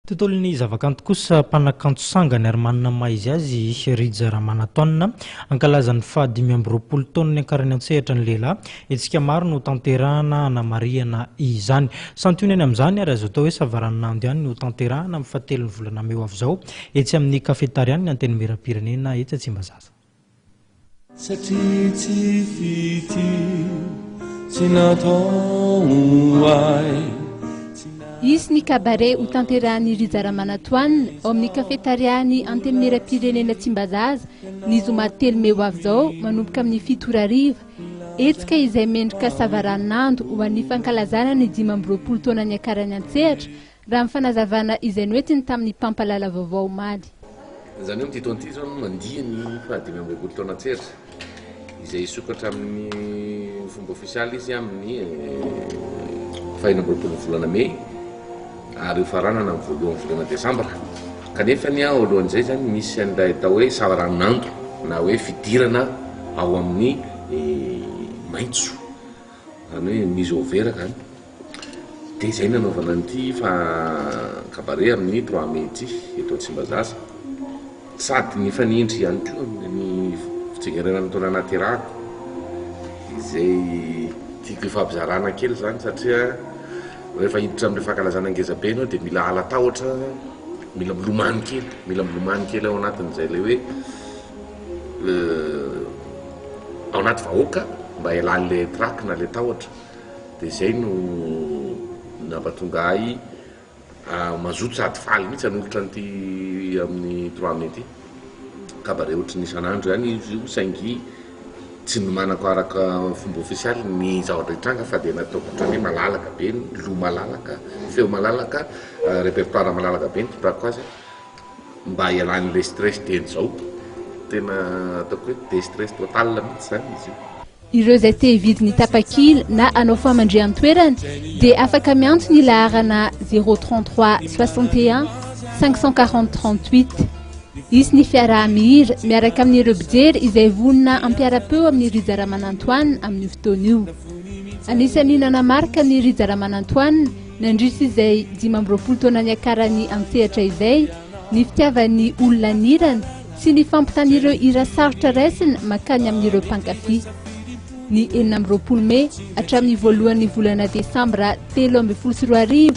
Tontolon'ny zavakanto kosa mpanakanto sangany ary manana maha izy azy I Rija Ramanantoanina Hankalaza ny faha 5 taona niakarany an-tsehatra ny lehilahy hetsika maro no tanterahana hanamarihana izany santionany amin'izany ary azo atao hoe savaranando ihany no tanterahana amin'ny fahatelon'ny volana meo avy izao etsy amin'ny kafetariany ny anteny miram-pirenena etsy Tsimbazaza. Satria tsy fity tsy natao ay Izy ny kabare ho tanterahany Rija Ramanantoanina ao amin'ny kafetariany anteny miram-pirenena Tsimbazaza ny zoma telo meo avy izao manomboka amin'ny 7 hetsika izay mendrika savaranando ho an'ny fankalazana ny 20 taona niakarany an-tsehatra raha amin'ny fanazavana izay noentiny tamin'ny mpampalala vaovao omaly. Izany hoe taona ity zao mandiha ny faha 20 taona an-tsehatra izay sokatra amin'ny fomba ofisialy izy amin'ny faha 20 volana Mey ary faranana amin'ny voalohan'ny volana Desambra. Kanefa ny alohan'izay zany misy an'ilay atao hoe savaranando na hoe fidirana ao amin'ny maitso zany hoe mise au vert zany. Dia izay nanaovana an'ity fa kabare amin'ny 3 Mey ity eto Tsimbazaza sady ny fanindry ihany koa ny fitsingerenan'ny taona nahaterahako izay tiako ifampizarana kely zany satria rehefa hiditra amin'ny fankalazana ngezabe anao dia mila alatahotra, mila milomany kely ao anatin'izay le hoe ao anaty vahoaka mba ialan'le traky na le tahotra. Dia izay no nampatonga ahy mazoto sady faly mihitsy hanolotra an'ity amin'ny 3 Mey ity kabare ohatry ny isan'andro ihany izy io saingy tsy nomanako araka fomba ofisialy ny zavatra hitranga fa dia nataoko ohatran'ny malalaka be, lo malalaka, feo malalaka, répertoire malalaka be ny totrako azy mba ialan'le stress teny izao. Tena ataoko hoe déstress total mihitsy zany izy io. Ireo izay te hividy ny tapakila na anao famandrihan-toerana dia afaka miantso ny laharana 033 61 540 38. Izy ny fiaraha-mihira miaraka amin'ireo mpijery izay vonona ampiara-peo amin'ny Rija Ramanantoanina amin'ny fotoana io. Anisan'ny nanamarika ny Rija Ramanantoanina nandritra izay 20 taona niakarany an-tsehatra izay ny fitiavan'ny olona nirana sy ny fampitan'ireo hira sarotra raisina makany amin'ireo mpankafy. Ny 20 Mey hatramin'ny voalohan'ny volana Desambra 2023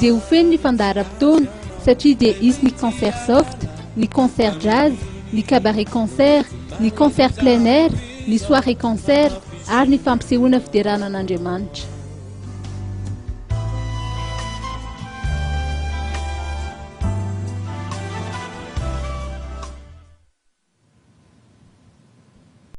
dia ho feno ny fandaharam-potoana satria dia izy ny concert soft, ny concert jazz, ny cabaret concert, ny concert plein air, ny soirée concert ary ny fampisehoana fideranan'Andriamanitra.